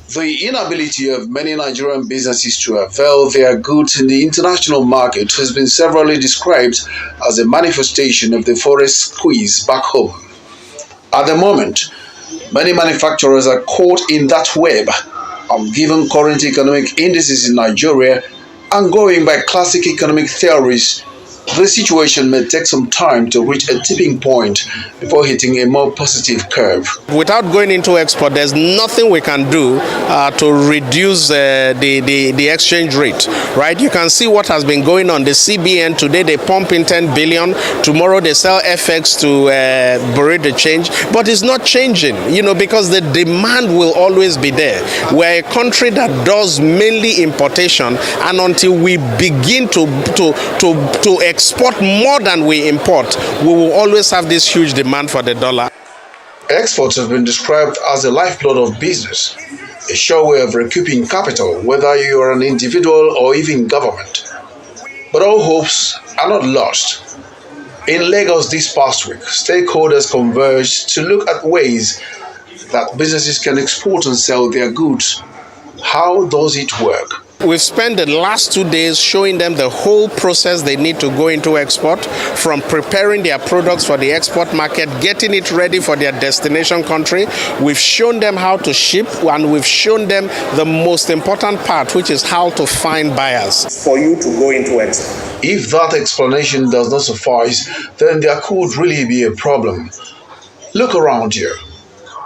The inability of many Nigerian businesses to avail their goods in the international market has been severally described as a manifestation of the forex squeeze back home. At the moment, many manufacturers are caught in that web, and given current economic indices in Nigeria and going by classic economic theories, the situation may take some time to reach a tipping point before hitting a more positive curve. Without going into export, there's nothing we can do to reduce the exchange rate, right? You can see what has been going on. The CBN today, they pump in 10 billion. Tomorrow they sell FX to bury the change, but it's not changing, because the demand will always be there. We're a country that does mainly importation, and until we begin to export more than we import, we will always have this huge demand for the dollar. Exports have been described as the lifeblood of business, a sure way of recouping capital, whether you are an individual or even government. But all hopes are not lost. In Lagos this past week, stakeholders converged to look at ways that businesses can export and sell their goods. How does it work? We've spent the last 2 days showing them the whole process they need to go into export, from preparing their products for the export market, getting it ready for their destination country. We've shown them how to ship, and we've shown them the most important part, which is how to find buyers for you to go into export. If that explanation does not suffice, then there could really be a problem. Look around you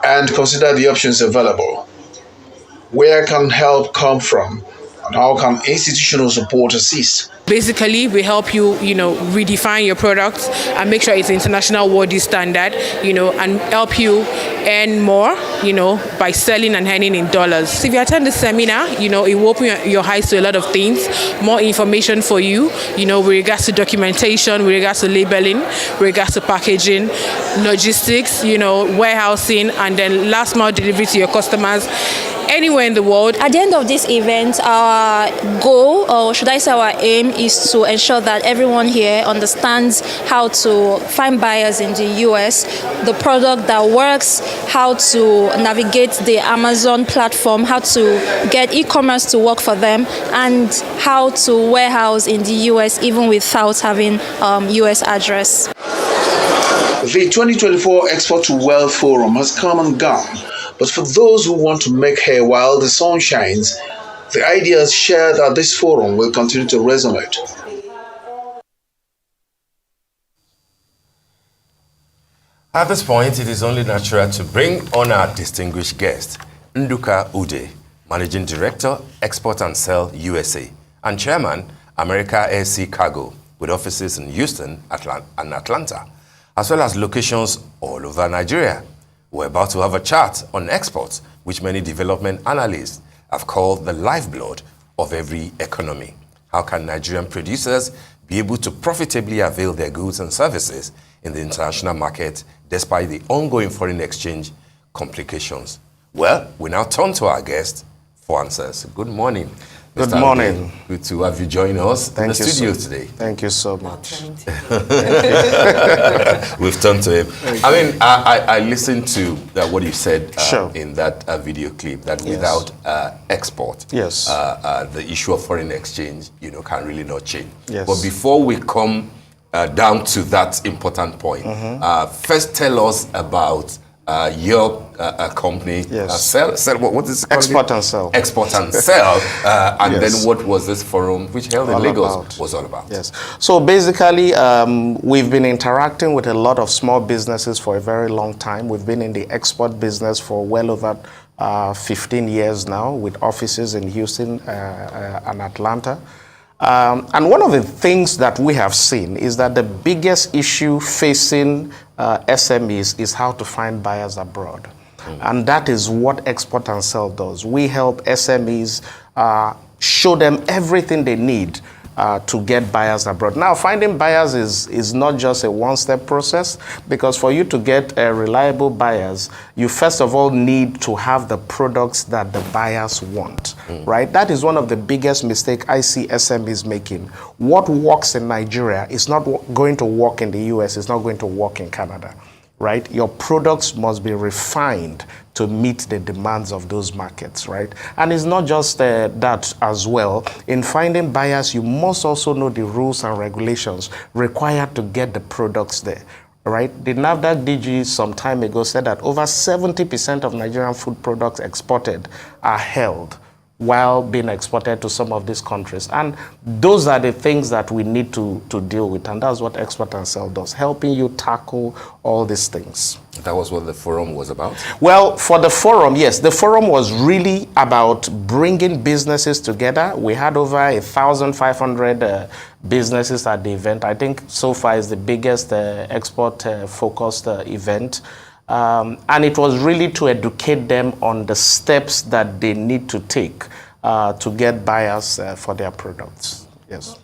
and consider the options available. Where can help come from? And how can institutional support assist? Basically, we help you, redefine your products and make sure it's international worthy standard, and help you earn more, by selling and earning in dollars. So if you attend the seminar, it will open your eyes to a lot of things, more information for you, with regards to documentation, with regards to labeling, with regards to packaging, logistics, warehousing, and then last mile delivery to your customers anywhere in the world. At the end of this event, our goal, or should I say our aim, is to ensure that everyone here understands how to find buyers in the US, the product that works, how to navigate the Amazon platform, how to get e-commerce to work for them, and how to warehouse in the US even without having US address. The 2024 Export to Wealth Forum has come and gone. But for those who want to make hay while the sun shines, the ideas shared at this forum will continue to resonate. At this point, it is only natural to bring on our distinguished guest, Nduka Ude, Managing Director, Export and Sell USA, and Chairman, America Air Sea Cargo, with offices in Houston and Atlanta, as well as locations all over Nigeria. We're about to have a chat on exports, which many development analysts have called the lifeblood of every economy. How can Nigerian producers be able to profitably avail their goods and services in the international market despite the ongoing foreign exchange complications? Well, we now turn to our guest for answers. Good morning. Good morning. Ude. Good to have you join us in the studio today. Thank you so much. We've turned to him. I listened to what you said in that video clip, that without export, the issue of foreign exchange, can really not change. Yes. But before we come down to that important point, first tell us about your company, what is it called? Export and Sell. Export and Sell, and then what was this forum, which held in Lagos, was all about? Yes. So basically, we've been interacting with a lot of small businesses for a very long time. We've been in the export business for well over 15 years now, with offices in Houston and Atlanta. And one of the things that we have seen is that the biggest issue facing SMEs is how to find buyers abroad. And that is what Export and Sell does. We help SMEs show them everything they need to get buyers abroad. Now, finding buyers is not just a one-step process, because for you to get reliable buyers, you first of all need to have the products that the buyers want, right? That is one of the biggest mistakes I see SMEs making. What works in Nigeria is not going to work in the US, it's not going to work in Canada. right? Your products must be refined to meet the demands of those markets, right? And it's not just that as well. In finding buyers, you must also know the rules and regulations required to get the products there, right? The NAFDAC DG some time ago said that over 70% of Nigerian food products exported are held while being exported to some of these countries. And those are the things that we need to deal with. And that's what Export and Sell does, helping you tackle all these things. That was what the forum was about? Well, for the forum, yes. The forum was really about bringing businesses together. We had over 1,500 businesses at the event. I think so far is the biggest export-focused event. And it was really to educate them on the steps that they need to take to get buyers for their products. Yes.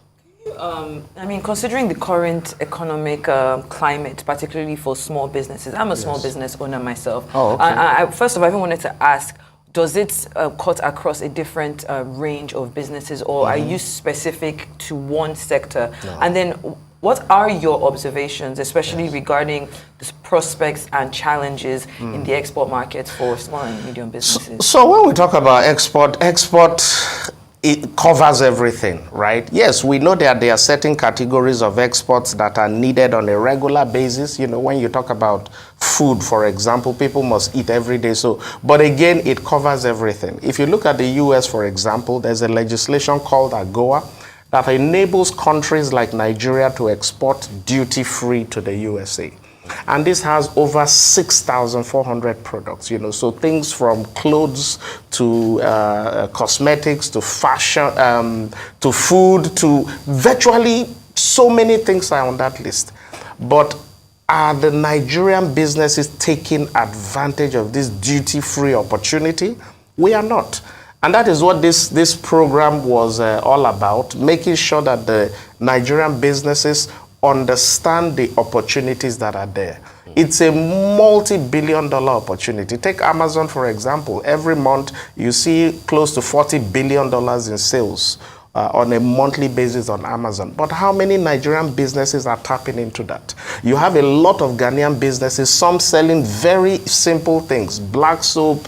I mean, considering the current economic climate, particularly for small businesses, I'm a small business owner myself. Oh, okay. First of all, I even wanted to ask, does it cut across a different range of businesses, or are you specific to one sector? No. And then, what are your observations, especially regarding the prospects and challenges in the export markets for small and medium businesses? So when we talk about export, it covers everything, right? Yes, we know that there are certain categories of exports that are needed on a regular basis. You know, when you talk about food, for example, people must eat every day. So, but again, it covers everything. If you look at the US, for example, there's a legislation called AGOA that enables countries like Nigeria to export duty-free to the USA. And this has over 6,400 products, you know, so things from clothes to cosmetics to fashion, to food, to virtually so many things are on that list. But are the Nigerian businesses taking advantage of this duty-free opportunity? We are not. And that is what this program was all about, making sure that the Nigerian businesses understand the opportunities that are there. It's a multi-billion-dollar opportunity. Take Amazon, for example. Every month, you see close to $40 billion in sales on a monthly basis on Amazon. But how many Nigerian businesses are tapping into that? You have a lot of Ghanaian businesses, some selling very simple things, black soap,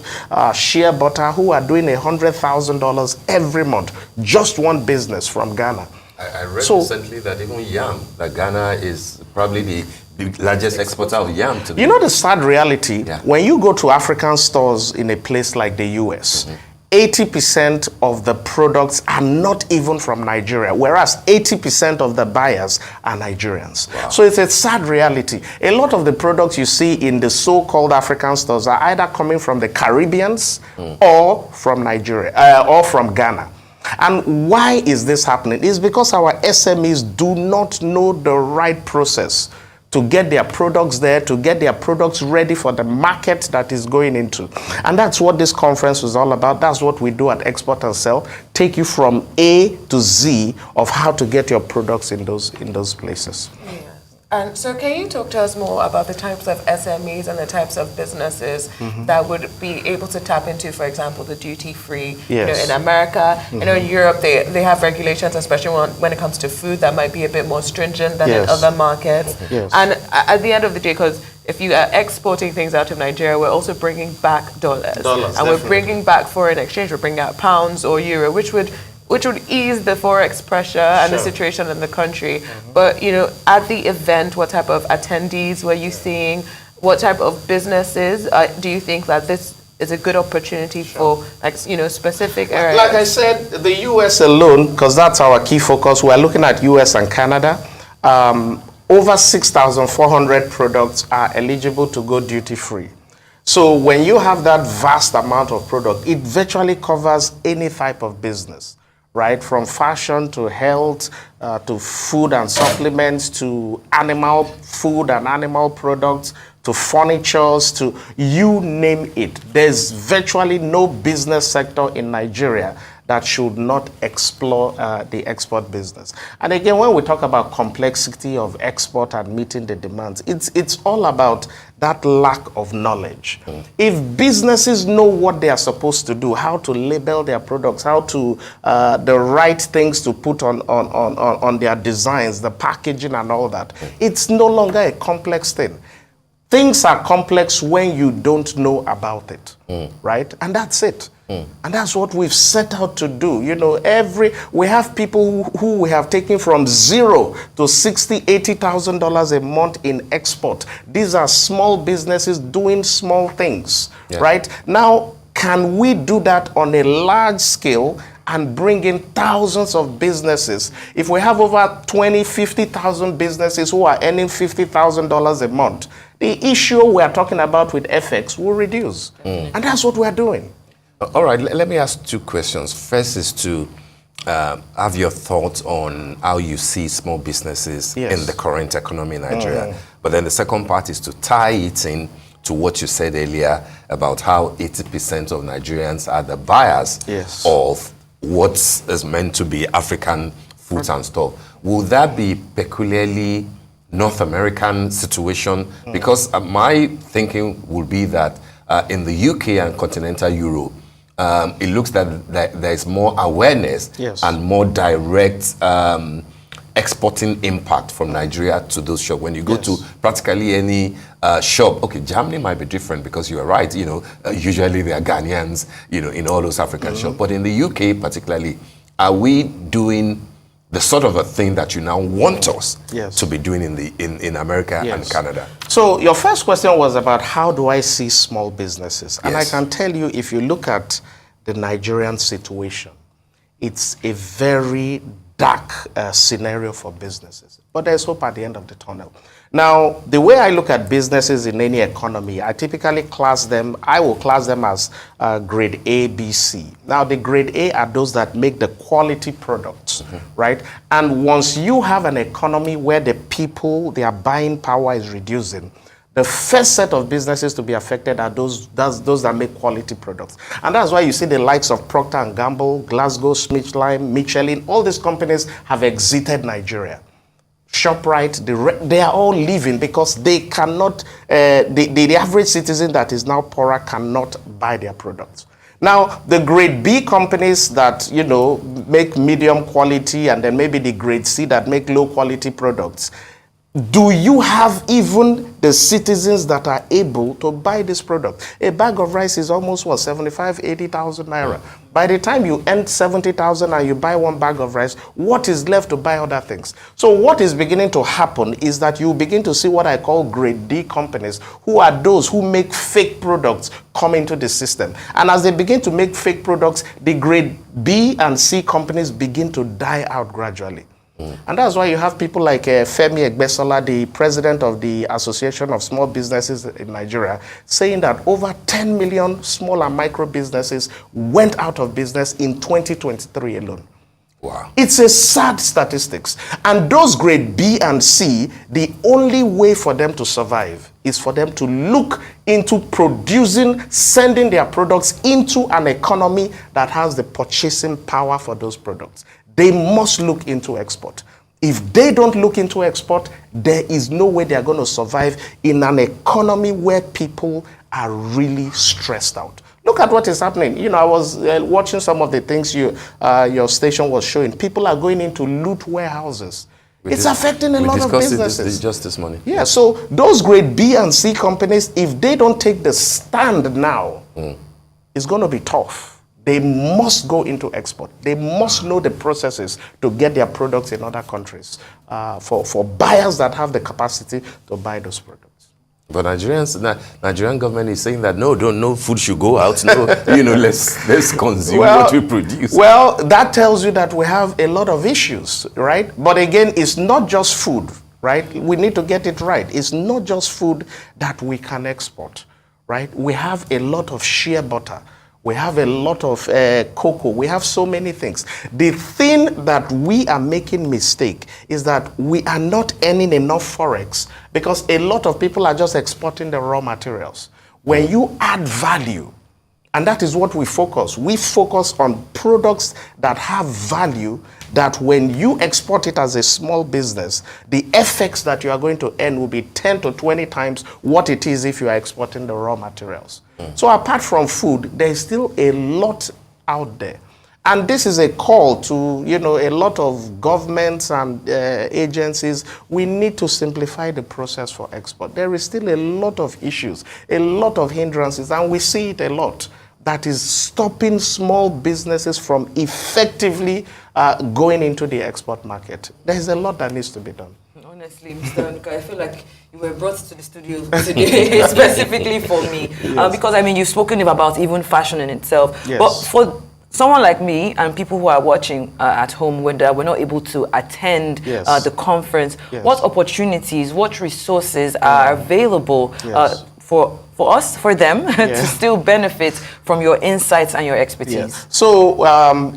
shea butter, who are doing $100,000 every month. Just one business from Ghana. I read recently that even yam, that Ghana is probably the largest exporter of yam to the You know the sad reality? Yeah. When you go to African stores in a place like the US, 80% of the products are not even from Nigeria, whereas 80% of the buyers are Nigerians. Wow. So it's a sad reality. A lot of the products you see in the so-called African stores are either coming from the Caribbeans or from Nigeria, or from Ghana. And why is this happening? It's because our SMEs do not know the right process to get their products there, to get their products ready for the market that is going into. And that's what this conference was all about. That's what we do at Export and Sell, take you from A to Z of how to get your products in those places. Yes. And so can you talk to us more about the types of SMEs and the types of businesses that would be able to tap into, for example, the duty-free? Yes. You know, in America, you know, in Europe, they have regulations, especially when it comes to food, that might be a bit more stringent than in other markets. Yes. And at the end of the day, because if you are exporting things out of Nigeria, we're also bringing back dollars. And definitely. we're bringing back foreign exchange. We're bringing out pounds or euro, which would ease the forex pressure and the situation in the country. But, you know, at the event, what type of attendees were you seeing? What type of businesses do you think that this is a good opportunity for, like, you know, specific areas? Like I said, the US alone, because that's our key focus, we're looking at US and Canada. Over 6,400 products are eligible to go duty-free. So when you have that vast amount of product, it virtually covers any type of business, right? From fashion to health, to food and supplements, to animal food and animal products, to furnitures, to you name it. There's virtually no business sector in Nigeria that should not explore the export business. And again, when we talk about complexity of export and meeting the demands, it's all about that lack of knowledge. If businesses know what they are supposed to do, how to label their products, how to, the right things to put on their designs, the packaging and all that, it's no longer a complex thing. Things are complex when you don't know about it, right? And that's it. And that's what we've set out to do. You know, we have people who we have taken from $0 to $60,000, $80,000 a month in export. These are small businesses doing small things, right? Now, can we do that on a large scale and bring in thousands of businesses? If we have over 20, 50,000 businesses who are earning $50,000 a month, the issue we are talking about with FX will reduce. And that's what we're doing. All right, let me ask two questions. First is to have your thoughts on how you see small businesses in the current economy in Nigeria. But then the second part is to tie it in to what you said earlier about how 80% of Nigerians are the buyers of what is meant to be African foods and stuff. Will that be peculiarly North American situation? Because my thinking would be that in the UK and continental Europe, it looks that there's more awareness and more direct exporting impact from Nigeria to those shops. When you go to practically any shop, okay, Germany might be different because you are right, you know, usually they are Ghanaians, you know, in all those African shops. But in the UK particularly, are we doing the sort of a thing that you now want us to be doing in America and Canada? So your first question was about how do I see small businesses? And I can tell you, if you look at the Nigerian situation, it's a very dark scenario for businesses. But there's hope at the end of the tunnel. Now, the way I look at businesses in any economy, I typically I will class them as grade A, B, C. Now, the grade A are those that make the quality products, right? And once you have an economy where the people, their buying power is reducing, the first set of businesses to be affected are those that make quality products. And that's why you see the likes of Procter & Gamble, Glasgow, Smithline, Michelin, all these companies have exited Nigeria. ShopRite, they are all leaving because they cannot, the average citizen that is now poorer cannot buy their products. Now, the grade B companies that, you know, make medium quality, and then maybe the grade C that make low quality products, do you have even the citizens that are able to buy this product? A bag of rice is almost, what, 75,000, 80,000 naira. By the time you earn 70,000 and you buy one bag of rice, what is left to buy other things? So what is beginning to happen is that you begin to see what I call grade D companies, who are those who make fake products come into the system. And as they begin to make fake products, the grade B and C companies begin to die out gradually. And that's why you have people like Femi Egbesola, the president of the Association of Small Businesses in Nigeria, saying that over 10 million small and micro businesses went out of business in 2023 alone. Wow. It's a sad statistics. And those grade B and C, the only way for them to survive is for them to look into producing, sending their products into an economy that has the purchasing power for those products. They must look into export. If they don't look into export, there is no way they are going to survive in an economy where people are really stressed out. Look at what is happening. You know, I was watching some of the things your station was showing. People are going into loot warehouses. It's affecting a lot of businesses. We discussed just this morning. Yeah, so those grade B and C companies, if they don't take the stand now, it's going to be tough. They must go into export. They must know the processes to get their products in other countries for buyers that have the capacity to buy those products. But Nigerian government is saying that no food should go out. No, let's consume what we produce. Well, that tells you that we have a lot of issues, right? But again, it's not just food, right? We need to get it right. It's not just food that we can export, right? We have a lot of shea butter. We have a lot of cocoa. We have so many things. The thing that we are making mistake is that we are not earning enough forex because a lot of people are just exporting the raw materials. When you add value, and that is what we focus. We focus on products that have value, that when you export it as a small business, the effects that you are going to earn will be 10 to 20 times what it is if you are exporting the raw materials. So apart from food, there is still a lot out there. And this is a call to, a lot of governments and agencies. We need to simplify the process for export. There is still a lot of issues, a lot of hindrances, and we see it a lot, that is stopping small businesses from effectively going into the export market. There is a lot that needs to be done. Honestly, Mr. Anuka, I feel like you were brought to the studio today specifically for me. Yes. Because, I mean, you've spoken about even fashion in itself. Yes. But for someone like me and people who are watching at home when we're not able to attend yes. The conference, yes. what opportunities, what resources are available yes. for us, for them, to still benefit from your insights and your expertise? Yes. So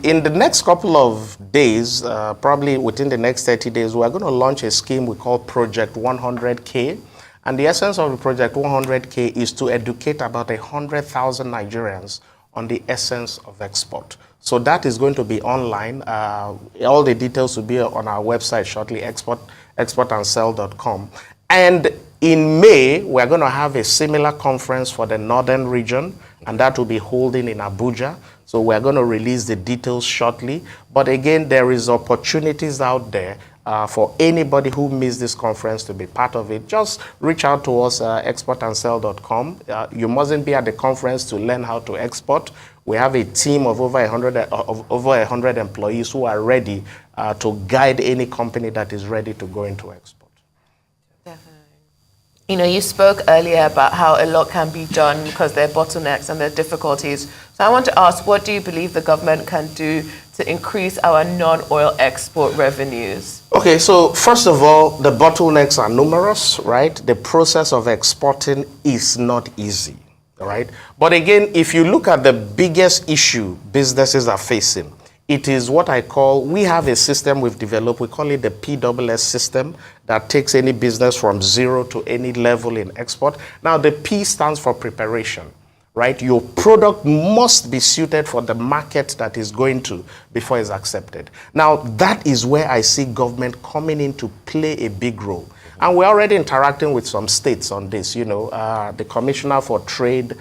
in the next couple of days, probably within the next 30 days, we're going to launch a scheme we call Project 100K. And the essence of the Project 100K is to educate about 100,000 Nigerians on the essence of export. So that is going to be online. All the details will be on our website shortly, exportandsell.com. And in May, we're going to have a similar conference for the northern region, and that will be holding in Abuja. So we're going to release the details shortly. But again, there is opportunities out there for anybody who missed this conference to be part of it. Just reach out to us, exportandsell.com. You mustn't be at the conference to learn how to export. We have a team of over 100 employees who are ready to guide any company that is ready to go into export. You know, you spoke earlier about how a lot can be done because there are bottlenecks and there are difficulties. So I want to ask, what do you believe the government can do to increase our non-oil export revenues? Okay, so first of all, the bottlenecks are numerous, right? The process of exporting is not easy, right? But again, if you look at the biggest issue businesses are facing, it is what I call, we have a system we've developed, we call it the PWS system, that takes any business from zero to any level in export. Now, the P stands for preparation, right? Your product must be suited for the market that is going to before it's accepted. Now, that is where I see government coming in to play a big role. And we're already interacting with some states on this. You know, the Commissioner for Trade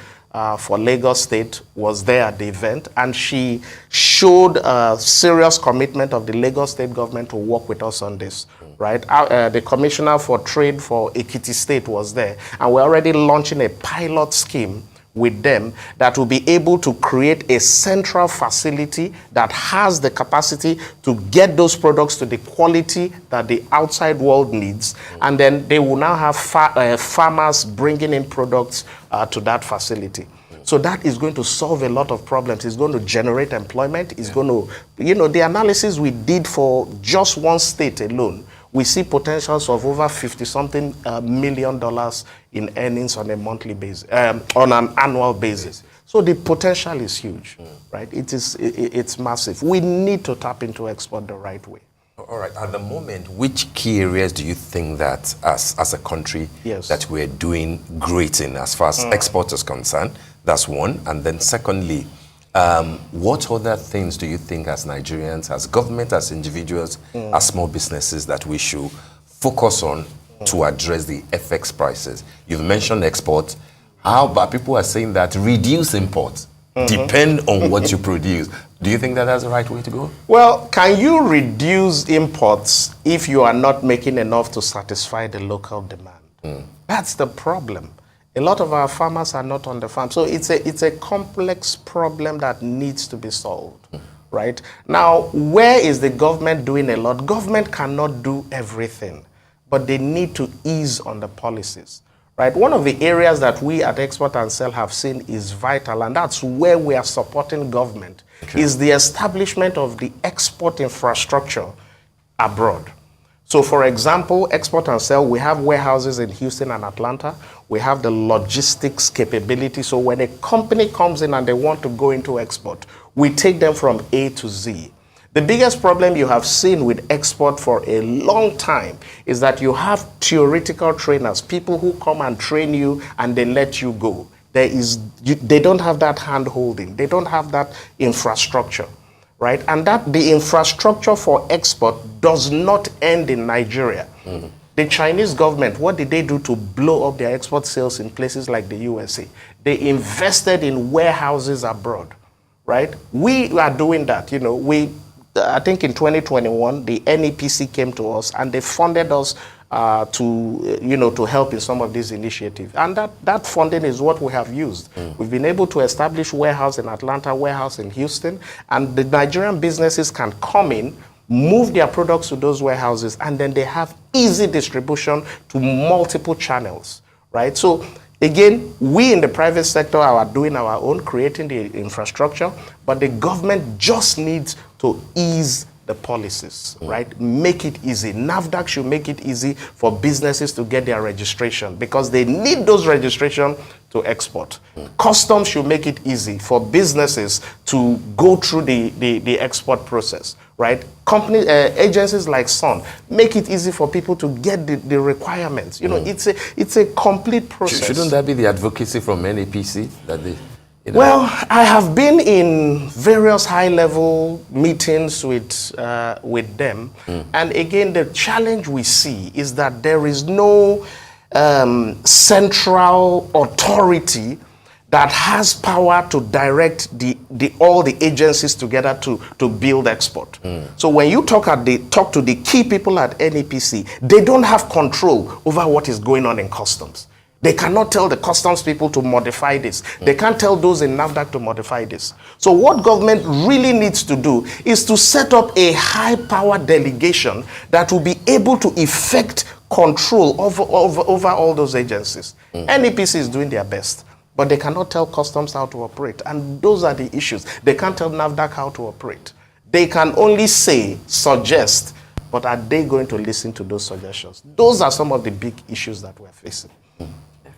for Lagos State was there at the event, and she showed a serious commitment of the Lagos State government to work with us on this, right? The Commissioner for Trade for Ekiti State was there, and we're already launching a pilot scheme with them that will be able to create a central facility that has the capacity to get those products to the quality that the outside world needs. And then they will now have farmers bringing in products to that facility. So that is going to solve a lot of problems. It's going to generate employment. It's going to, you know, the analysis we did for just one state alone, we see potentials of over $50-something million in earnings on a monthly basis, on an annual basis. So the potential is huge, right? It's massive. We need to tap into export the right way. All right. At the moment, which key areas do you think that as a country that we're doing great in as far as export is concerned? That's one. And then secondly, what other things do you think as Nigerians, as government, as individuals, as small businesses that we should focus on to address the FX prices? You've mentioned export. How about people are saying that reduce imports, depend on what you produce. Do you think that that's the right way to go? Well, can you reduce imports if you are not making enough to satisfy the local demand? That's the problem. A lot of our farmers are not on the farm. So it's a complex problem that needs to be solved, right? Now, where is the government doing a lot? Government cannot do everything, but they need to ease on the policies, right? One of the areas that we at Export and Sell have seen is vital, and that's where we are supporting government, is the establishment of the export infrastructure abroad. So, for example, Export and Sell, we have warehouses in Houston and Atlanta. We have the logistics capability. So when a company comes in and they want to go into export, we take them from A to Z. The biggest problem you have seen with export for a long time is that you have theoretical trainers, people who come and train you and they let you go. They don't have that hand-holding. They don't have that infrastructure. Right? And that the infrastructure for export does not end in Nigeria. The Chinese government, what did they do to blow up their export sales in places like the USA? They invested in warehouses abroad, right? We are doing that. I think in 2021, the NEPC came to us and they funded us to help in some of these initiatives. And that funding is what we have used. We've been able to establish warehouse in Atlanta, warehouse in Houston, and the Nigerian businesses can come in, move their products to those warehouses, and then they have easy distribution to multiple channels, right? So again, we in the private sector are doing our own, creating the infrastructure, but the government just needs to ease the policies, right? Make it easy. NAFDAC should make it easy for businesses to get their registration because they need those registration to export. Customs should make it easy for businesses to go through the export process, right? Agencies like SUN make it easy for people to get the requirements. It's a complete process. Shouldn't that be the advocacy from NAPC that they? Well, I have been in various high-level meetings with them, and again, the challenge we see is that there is no central authority that has power to direct all the agencies together to build export. So when you talk to the key people at NEPC, they don't have control over what is going on in customs. They cannot tell the customs people to modify this. They can't tell those in NAFDAC to modify this. So what government really needs to do is to set up a high-power delegation that will be able to effect control over all those agencies. NEPC is doing their best, but they cannot tell customs how to operate. And those are the issues. They can't tell NAFDAC how to operate. They can only suggest, but are they going to listen to those suggestions? Those are some of the big issues that we're facing.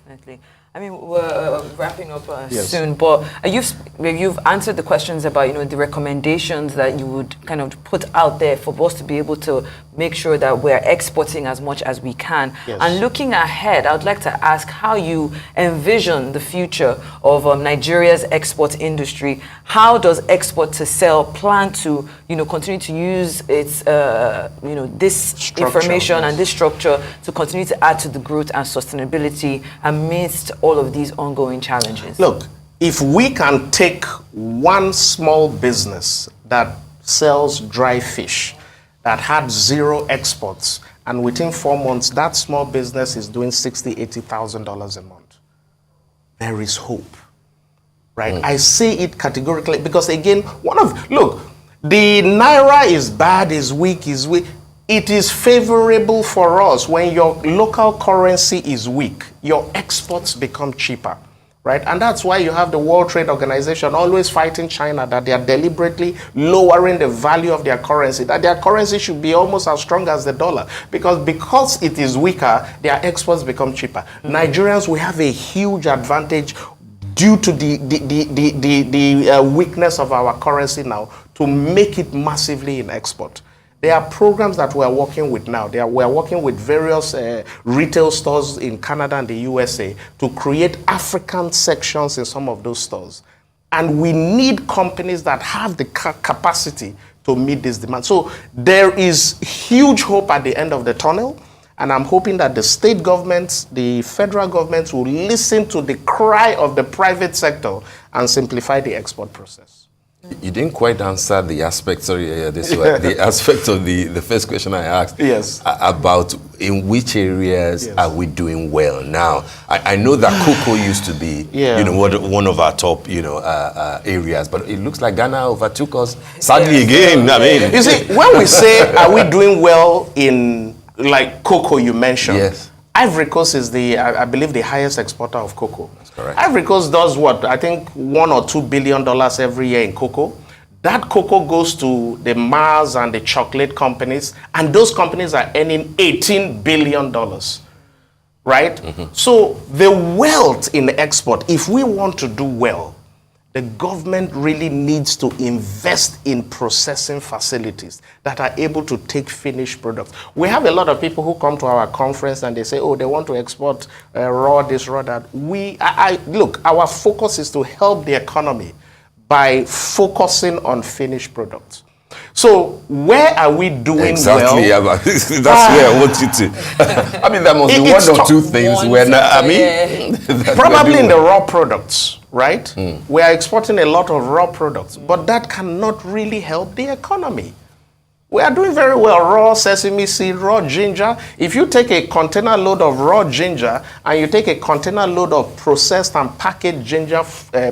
Definitely. I mean, we're wrapping up soon, but you've answered the questions about, the recommendations that you would kind of put out there for us to be able to make sure that we're exporting as much as we can. Yes. And looking ahead, I would like to ask how you envision the future of Nigeria's export industry. How does Export to Sell plan to, continue to use its, this structure, information and this structure to continue to add to the growth and sustainability amidst all of these ongoing challenges? Look, if we can take one small business that sells dry fish that had zero exports, and within 4 months, that small business is doing $60,000, $80,000 a month, there is hope, right? I say it categorically because, again, the Naira is bad, is weak. It is favorable for us when your local currency is weak. Your exports become cheaper, right? And that's why you have the World Trade Organization always fighting China that they are deliberately lowering the value of their currency, that their currency should be almost as strong as the dollar. Because it is weaker, their exports become cheaper. Nigerians, we have a huge advantage due to the weakness of our currency now to make it massively in export. There are programs that we're working with now. We're working with various retail stores in Canada and the USA to create African sections in some of those stores. And we need companies that have the capacity to meet this demand. So there is huge hope at the end of the tunnel. And I'm hoping that the state governments, the federal governments will listen to the cry of the private sector and simplify the export process. You didn't quite answer the aspect, the aspect of the first question I asked. Yes. About in which areas are we doing well now? I know that cocoa used to be, one of our top, areas, but it looks like Ghana overtook us. Sadly again, I mean. You see, when we say, are we doing well in, like cocoa you mentioned? Yes. Ivory Coast is I believe, the highest exporter of cocoa. That's correct. Ivory Coast does what? I think $1 or $2 billion every year in cocoa. That cocoa goes to the Mars and the chocolate companies, and those companies are earning $18 billion, right? So the wealth in export, if we want to do well, the government really needs to invest in processing facilities that are able to take finished products. We have a lot of people who come to our conference and they say, oh, they want to export raw this, raw that. Look, our focus is to help the economy by focusing on finished products. So So where are we doing exactly, well? yeah, that's where I want you to. I mean, there must be one or two things where, probably in the raw products, right? We are exporting a lot of raw products, but that cannot really help the economy. We are doing very well. Raw sesame seed, raw ginger. If you take a container load of raw ginger and you take a container load of processed and packaged ginger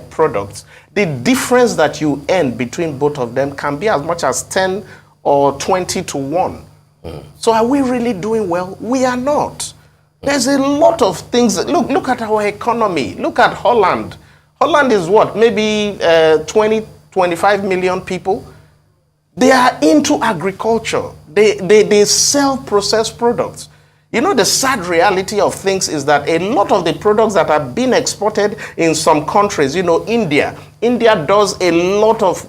products, the difference that you earn between both of them can be as much as 10 or 20 to 1. So are we really doing well? We are not. There's a lot of things. Look at our economy. Look at Holland. Holland is what? Maybe 20, 25 million people. They are into agriculture. They sell processed products. You know, the sad reality of things is that a lot of the products that are being exported in some countries, you know, India does a lot of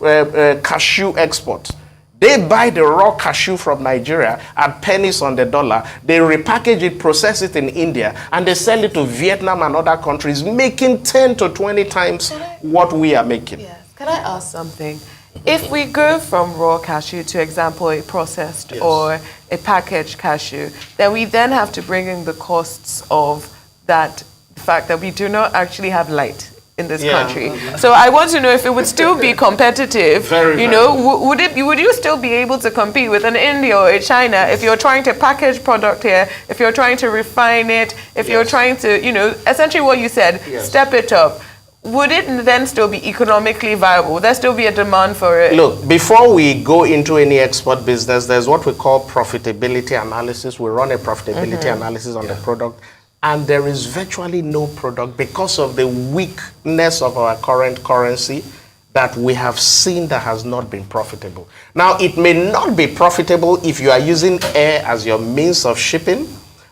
cashew export. They buy the raw cashew from Nigeria at pennies on the dollar. They repackage it, process it in India, and they sell it to Vietnam and other countries, making 10 to 20 times what we are making. Yes. Can I ask something? If we go from raw cashew to, example, a processed or a packaged cashew, then we then have to bring in the costs of that, the fact that we do not actually have light in this country. So I want to know if it would still be competitive. Would you still be able to compete with an India or a China if you're trying to package product here, if you're trying to refine it, if you're trying to, essentially what you said, step it up? Would it then still be economically viable? Would there still be a demand for it? Look, before we go into any export business, there's what we call profitability analysis. We run a profitability analysis on the product, and there is virtually no product because of the weakness of our current currency that we have seen that has not been profitable. Now, it may not be profitable if you are using air as your means of shipping,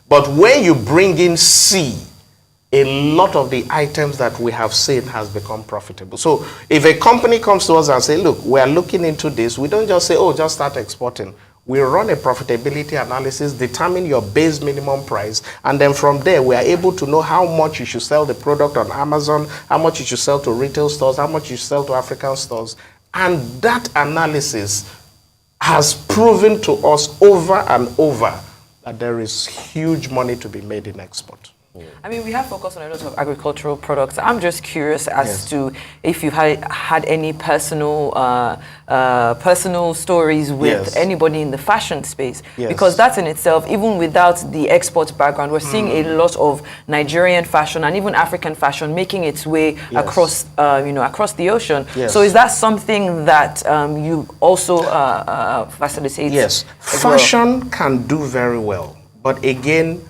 but when you bring in sea, a lot of the items that we have seen has become profitable. So if a company comes to us and say, look, we are looking into this, we don't just say, oh, just start exporting. We run a profitability analysis, determine your base minimum price, and then from there, we are able to know how much you should sell the product on Amazon, how much you should sell to retail stores, how much you should sell to African stores. And that analysis has proven to us over and over that there is huge money to be made in export. I mean, we have focused on a lot of agricultural products. I'm just curious as to if you've had any personal stories with anybody in the fashion space, because that in itself, even without the export background, we're seeing a lot of Nigerian fashion and even African fashion making its way across, across the ocean. So is that something that you also facilitate? Yes, fashion can do very well, but again,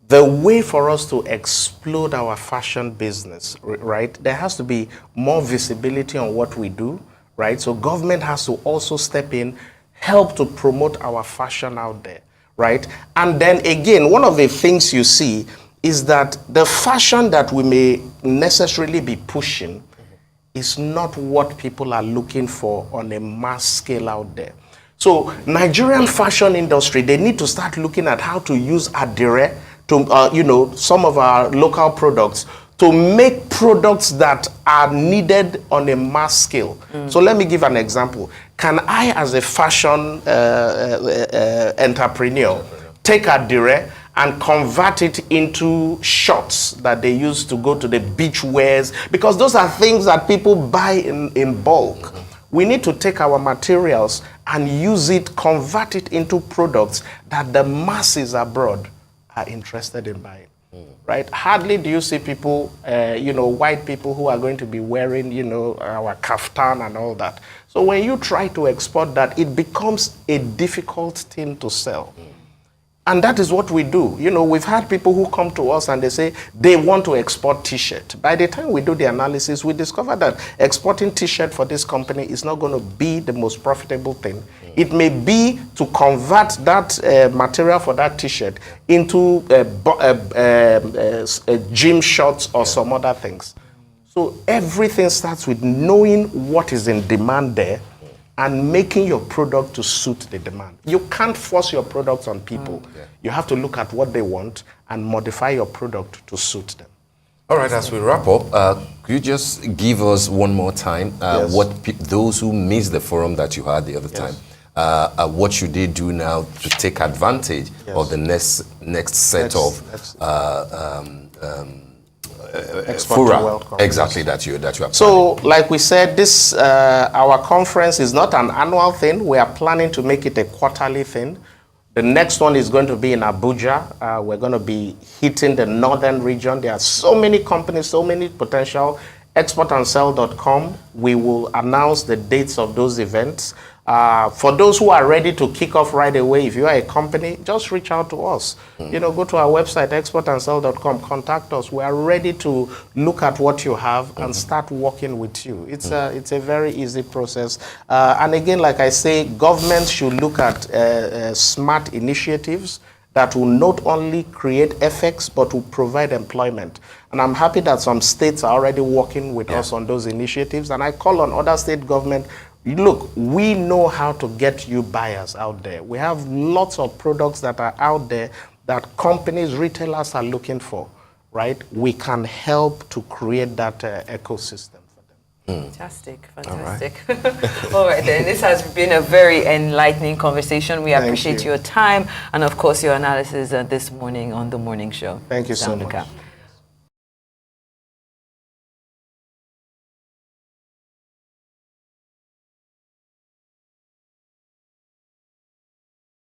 the way for us to explode our fashion business, right, there has to be more visibility on what we do, right? So government has to also step in, help to promote our fashion out there, right? And then again, one of the things you see is that the fashion that we may necessarily be pushing is not what people are looking for on a mass scale out there. So Nigerian fashion industry, they need to start looking at how to use adire to, some of our local products to make products that are needed on a mass scale. So let me give an example. Can I, as a fashion entrepreneur, take adire and convert it into shorts that they use to go to the beach wears? Because those are things that people buy in bulk. We need to take our materials and use it, convert it into products that the masses abroad are interested in buying, right? Hardly do you see people, white people who are going to be wearing, our kaftan and all that. So when you try to export that, it becomes a difficult thing to sell. And that is what we do. We've had people who come to us and they say they want to export T-shirt. By the time we do the analysis, we discover that exporting T-shirt for this company is not going to be the most profitable thing. It may be to convert that material for that T-shirt into gym shorts or some other things. So everything starts with knowing what is in demand there and making your product to suit the demand. You can't force your products on people. You have to look at what they want and modify your product to suit them. All right, as we wrap up, could you just give us one more time what those who missed the forum that you had the other time, what should they do now to take advantage of the next set of fora exactly that you have. So, like we said, this our conference is not an annual thing. We are planning to make it a quarterly thing. The next one is going to be in Abuja. We're going to be hitting the northern region. There are so many companies, so many potential. Exportandsell.com. We will announce the dates of those events. For those who are ready to kick off right away, if you are a company, just reach out to us. Go to our website, exportandsell.com, contact us. We are ready to look at what you have and start working with you. It's a very easy process. And again, like I say, governments should look at smart initiatives that will not only create effects, but will provide employment. And I'm happy that some states are already working with us on those initiatives. And I call on other state government, look, we know how to get you buyers out there. We have lots of products that are out there that companies, retailers are looking for, right? We can help to create that ecosystem. Fantastic. All right, then. This has been a very enlightening conversation. We appreciate your time and, of course, your analysis this morning on The Morning Show. Thank you so much.